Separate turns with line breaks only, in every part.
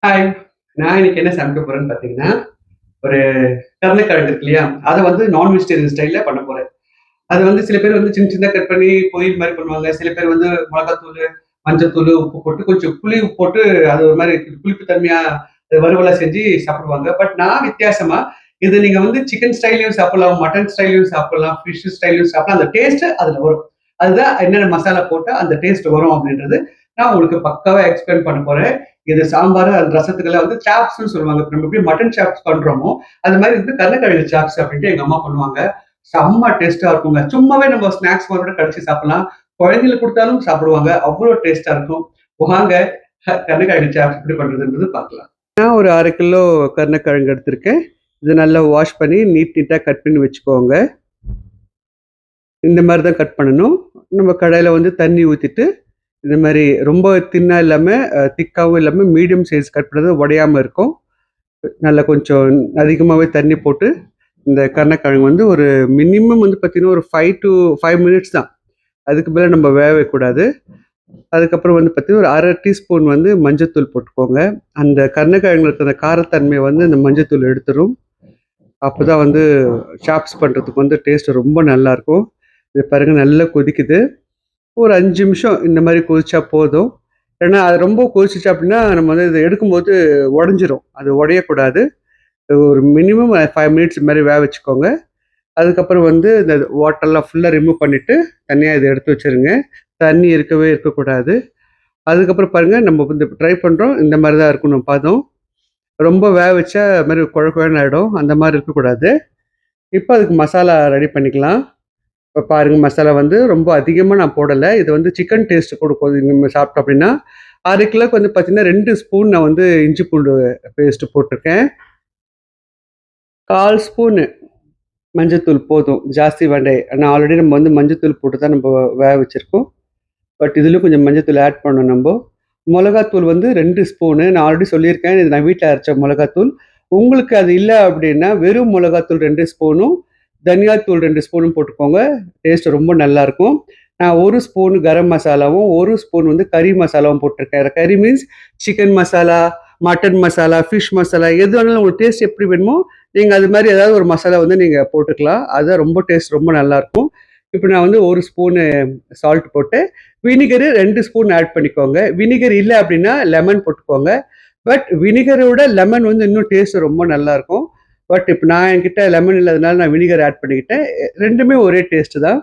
Hi. நான் இன்னைக்கு என்ன சமைக்க போறேன்னு பார்த்தீங்கன்னா, ஒரு கருணைக்கிழங்கு இருக்கு இல்லையா? அத வந்து நான் வெஜிடேரியன் ஸ்டைல்ல பண்ண போறேன். அது வந்து சில பேர் வந்து சின்ன சின்னதா கட் பண்ணி பொரியல் மாரி பண்ணுவாங்க. சில பேர் வந்து மொளகாத்தூளு, மஞ்சத்தூளு, உப்பு போட்டு கொஞ்சம் புளி போட்டு அது ஒரு மாரி புளிப்பு தன்மையா வறுவலா செஞ்சு சாப்பிடுவாங்க. பட் நான் வித்தியாசமா இது நீங்க வந்து சிக்கன் ஸ்டைல்லயும் சாப்பிடலாம், மட்டன் ஸ்டைல்லயும் சாப்பிடலாம், ஃபிஷ் ஸ்டைல்லயும் சாப்பிடலாம். அந்த டேஸ்ட் அதுல வரும். அதுதான் என்னென்ன மசாலா போட்டா அந்த டேஸ்ட் வரும் அப்படின்றது நான் உங்களுக்கு பக்காவா எக்ஸ்பிளைன் பண்ண போறேன். இது சாம்பார், அது ரசத்துக்கெல்லாம் வந்து சாப்ஸ்ன்னு சொல்லுவாங்க. இப்ப நம்ம எப்படி மட்டன் சாப்ஸ் பண்றோமோ, அது மாரி வந்து கருணைக்கிழங்கு சாப்ஸ் அப்படின்ட்டு எங்க அம்மா பண்ணுவாங்க. செம்ம டேஸ்ட்டா இருக்குங்க. சும்மாவே நம்ம ஸ்நாக்ஸ் மாரி கூட கடிச்சு சாப்பிடலாம். குழந்தைங்களுக்கு குடுத்தாலும் சாப்பிடுவாங்க. அவ்ளோ டேஸ்ட்டா இருக்கும். வாங்க கருணைக்கிழங்கு சாப்ஸ் எப்படி பண்றதுன்றது பார்க்கலாம். நான் ஒரு 1/2 கிலோ கருணைக்கிழங்கு எடுத்திருக்கேன். இத நல்லா வாஷ் பண்ணி நீட்டா கட் பண்ணி வச்சுக்கோங்க. இந்த மாரி தான் கட் பண்ணணும். நம்ம கடாயில வந்து தண்ணி ஊத்திட்டு, இந்த மாரி ரொம்ப தின்னா இல்லாம, திக்காவும் இல்லாம மீடியம் சைஸ் கட் பண்ணது உடையாம இருக்கும். நல்லா கொஞ்சம் அதிகமாவே தண்ணி போட்டு, இந்த கருணைக்கிழங்கு வந்து ஒரு மினிமம் வந்து பார்த்தீங்கன்னா, ஒரு 5 டூ 5 மினிட்ஸ் தான். அதுக்கு மேல நம்ம வேக வைக்கக்கூடாது. அதுக்கப்புறம் வந்து பார்த்தீங்கன்னா, ஒரு 1/2 டீஸ்பூன் வந்து மஞ்சத்தூள் போட்டுக்கோங்க. அந்த கருணைக்கிழங்குல இருக்கிற அந்த காரத்தன்மைய வந்து இந்த மஞ்சத்தூள் எடுத்துரும். அப்பதான் வந்து சாப்ஸ் பண்றதுக்கு வந்து டேஸ்ட் ரொம்ப நல்லாருக்கும். இது பாருங்க நல்லா கொதிக்குது. ஒரு 5 நிமிஷம் இந்த மாரி கொதிச்சா போதும். ஏன்னா, அது ரொம்ப கொதிச்சுச்சு அப்டின்னா, நம்ம வந்து இத எடுக்கும்போது உடைஞ்சிரும். அது உடையக்கூடாது. ஒரு மினிமம் 5 மினிட்ஸ் இது மாரி வேக வச்சுக்கோங்க. அதுக்கப்புறம் வந்து இந்த வாட்டர்லாம் ஃபுல்லா ரிமூவ் பண்ணிட்டு, தனியா இத எடுத்து வச்சுருங்க. தண்ணி இருக்கவே இருக்கக்கூடாது. அதுக்கப்புறம் பாருங்க, நம்ம வந்து ட்ரை பண்றோம். இந்த மாரி தான் இருக்கணும் பதம். ரொம்ப வேக வச்சா அது மாரி கொழ கொழன்னு ஆயிடும். அந்த மாரி இருக்கக்கூடாது. இப்ப அதுக்கு மசாலா ரெடி பண்ணிக்கலாம். இப்ப பாருங்க மசாலா வந்து ரொம்ப அதிகமா நான் போடல. இது வந்து சிக்கன் டேஸ்ட் குடுக்கும். இது நம்ம சாப்பிட்டோம் அப்டின்னா, 1/2 கிலோக்கு வந்து பார்த்தீங்கன்னா, 2 ஸ்பூன் நான் வந்து இஞ்சி பூண்டு பேஸ்ட் போட்டுருக்கேன். 1/4 ஸ்பூனு மஞ்சத்தூள் போதும். ஜாஸ்தி வேண்டாம். ஏன்னா ஆல்ரெடி நம்ம வந்து மஞ்சத்தூள் போட்டு தான் நம்ப வேக வச்சிருக்கோம். பட் இதிலும் கொஞ்சம் மஞ்சத்தூள் ஆட் பண்ணணும் நம்போ. மொளகாத்தூள் வந்து 2 ஸ்பூனு. நான் ஆல்ரெடி சொல்லியிருக்கேன். இது நான் வீட்ல அரைச்ச மொளகாத்தூள். உங்களுக்கு அது இல்ல அப்டின்னா, வெறும் மொளகாத்தூள் 2 ஸ்பூனும், தனியாத்தூள் 2 ஸ்பூனும் போட்டுக்கோங்க. டேஸ்ட் ரொம்ப நல்லாருக்கும். நான் 1 ஸ்பூன் கரம் மசாலாவும், 1 ஸ்பூன் வந்து கறி மசாலாவும் போட்டுருக்கேன். கறி means chicken masala, mutton masala, fish masala எது வேணாலும் உங்களுக்கு டேஸ்ட் எப்படி வேணுமோ, நீங்க அது மாரி ஏதாவது ஒரு மசாலா வந்து நீங்க போட்டுக்கலாம். அதுதான் ரொம்ப டேஸ்ட் ரொம்ப நல்லாருக்கும். இப்ப நான் வந்து 1 ஸ்பூனு சால்ட் போட்டேன். வினிகரு 2 ஸ்பூன் ஆட் பண்ணிக்கோங்க. வினிகர் இல்ல அப்டின்னா லெமன் போட்டுக்கோங்க. பட் வினிகரோட லெமன் வந்து இன்னும் டேஸ்ட் ரொம்ப நல்லாருக்கும். பட் இப்ப நான் என்கிட்ட லெமன் இல்லாதனால நான் வினிகர் ஆட் பண்ணிக்கிட்டேன். 2மே ஒரே டேஸ்ட் தான்.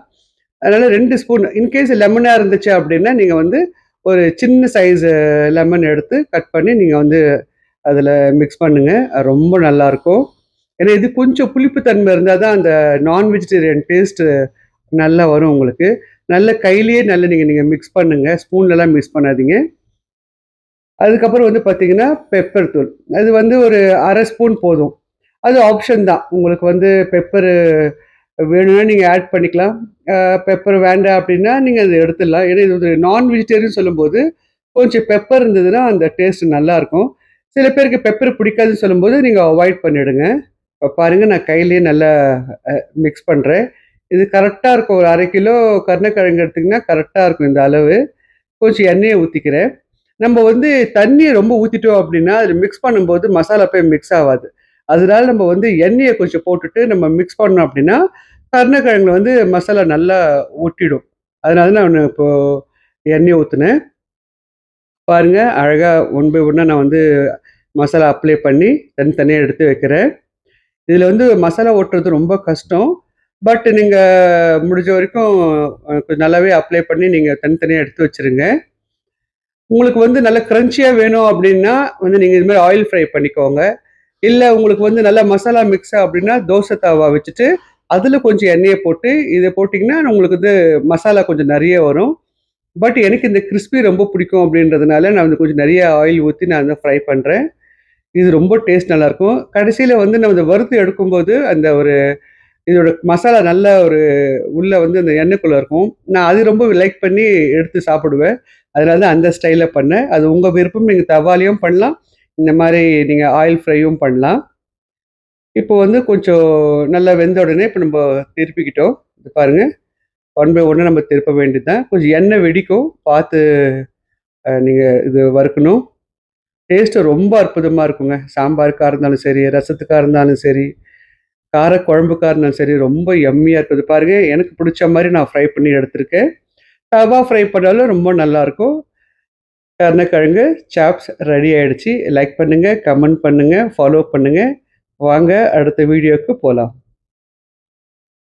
அதனால 2 ஸ்பூன் இன்கேஸ் லெமனா இருந்துச்சு அப்டின்னா, நீங்க வந்து ஒரு சின்ன சைஸ் லெமன் எடுத்து கட் பண்ணி நீங்க வந்து அதுல மிக்ஸ் பண்ணுங்க. அது ரொம்ப நல்லாருக்கும். ஏன்னா இது கொஞ்சம் புளிப்பு தன்மை இருந்தா தான் அந்த நான் வெஜிடேரியன் டேஸ்ட் நல்லா வரும் உங்களுக்கு. நல்ல கையிலேயே நல்ல நீங்க நீங்க மிக்ஸ் பண்ணுங்க. ஸ்பூன்லலாம் மிக்ஸ் பண்ணாதீங்க. அதுக்கப்புறம் வந்து பார்த்தீங்கன்னா, பெப்பர் தூள். அது வந்து ஒரு 1/2 ஸ்பூன் போதும். அது ஆப்ஷன் தான். உங்களுக்கு வந்து பெப்பரு வேணும்னா நீங்க ஆட் பண்ணிக்கலாம். அ பெப்பர் வேண்டாம் அப்டின்னா, நீங்க அத எடுத்துடலாம். ஏன்னா இது ஒரு நான் வெஜிடேரியன் சொல்லும்போது, கொஞ்சம் பெப்பர் இருந்ததுன்னா அந்த டேஸ்ட் நல்லாருக்கும். சில பேருக்கு பெப்பர் பிடிக்காதுன்னு சொல்லும்போது, நீங்க அவாய்ட் பண்ணிடுங்க. இப்ப பாருங்க நான் கையிலேயே நல்லா மிக்ஸ் பண்றேன். இது கரெக்ட்டா இருக்கும். ஒரு 1/2 கிலோ கருணைக்கிழங்கு எடுத்தீங்கன்னா, கரெக்ட்டா இருக்கும் இந்த அளவு. கொஞ்சம் எண்ணெய ஊத்திக்கிறேன். நம்ம வந்து தண்ணிய ரொம்ப ஊத்திட்டோம் அப்டின்னா, அதுல மிக்ஸ் பண்ணும்போது மசாலா போய் மிக்ஸ் ஆவாது. அதனால நம்ம வந்து எண்ணெய கொஞ்சம் போட்டுட்டு நம்ம மிக்ஸ் பண்ணோம் அப்டின்னா, கருணைக்கிழங்குல வந்து மசாலா நல்லா ஒட்டிடும். அதனால நானு இப்போ எண்ணெய ஊத்துனேன். பாருங்க அழகா ஒன் பை ஒன்னா நான் வந்து மசாலா அப்ளை பண்ணி தனித்தனியா எடுத்து வைக்கிறேன். இதுல வந்து மசாலா ஒட்டுறது ரொம்ப கஷ்டம். பட் நீங்க முடிஞ்ச வரைக்கும் கொஞ்சம் நல்லாவே அப்ளை பண்ணி நீங்க தனித்தனியா எடுத்து வச்சுருங்க. உங்களுக்கு வந்து நல்ல கிரன்ச்சியா வேணும் அப்டின்னா, வந்து நீங்க இது மாரி ஆயில் ஃப்ரை பண்ணிக்கோங்க. இல்ல உங்களுக்கு வந்து நல்லா மசாலா மிக்ஸா அப்டின்னா, தோசை தவா வச்சுட்டு, அதுல கொஞ்சம் எண்ணெய போட்டு, இத போட்டீங்கன்னா, உங்களுக்கு வந்து மசாலா கொஞ்சம் நெறைய வரும். பட் எனக்கு இந்த கிரிஸ்பி ரொம்ப பிடிக்கும் அப்டின்றதுனால, நான் வந்து கொஞ்சம் நெறைய ஆயில் ஊத்தி நான் வந்து ஃப்ரை பண்றேன். இது ரொம்ப டேஸ்ட் நல்லாருக்கும். கடைசில வந்து நம்ம இத வறுத்து எடுக்கும்போது, அந்த ஒரு இதோட மசாலா நல்ல ஒரு உள்ள வந்து அந்த எண்ணெய்க்குள்ள இருக்கும். நான் அது ரொம்ப லைக் பண்ணி எடுத்து சாப்பிடுவேன். அதனால தான் அந்த ஸ்டைல்ல பண்ணேன். அது உங்க விருப்பம். நீங்க தவாலயும் பண்ணலாம். இந்த மாரி நீங்க ஆயில் ஃப்ரையும் பண்ணலாம். இப்போ வந்து கொஞ்சம் நல்லா வெந்த உடனே இப்ப நம்ப திருப்பிக்கிட்டோம். இது பாருங்க. ஒன் பை ஒன்னா நம்ம திருப்ப வேண்டியது தான். கொஞ்சம் எண்ணெய் வெடிக்கும். பார்த்து நீங்க இது வறுக்கணும். டேஸ்ட்டு ரொம்ப அற்புதமா இருக்குங்க. சாம்பாருக்கா இருந்தாலும் சரி, ரசத்துக்கா இருந்தாலும் சரி, கார குழம்புக்கா இருந்தாலும் சரி, ரொம்ப யம்மியா இருக்குது. பாருங்க, எனக்கு புடிச்ச மாரி நான் ஃப்ரை பண்ணி எடுத்திருக்கேன். தவா ஃப்ரை பண்ணாலும் ரொம்ப நல்லாயிருக்கும். கருணக்கிழங்கு சாப்ஸ் ரெடி ஆயிடுச்சு. லைக் பண்ணுங்க, கமெண்ட் பண்ணுங்க, ஃபாலோ பண்ணுங்க. வாங்க அடுத்த வீடியோக்கு போலாம்.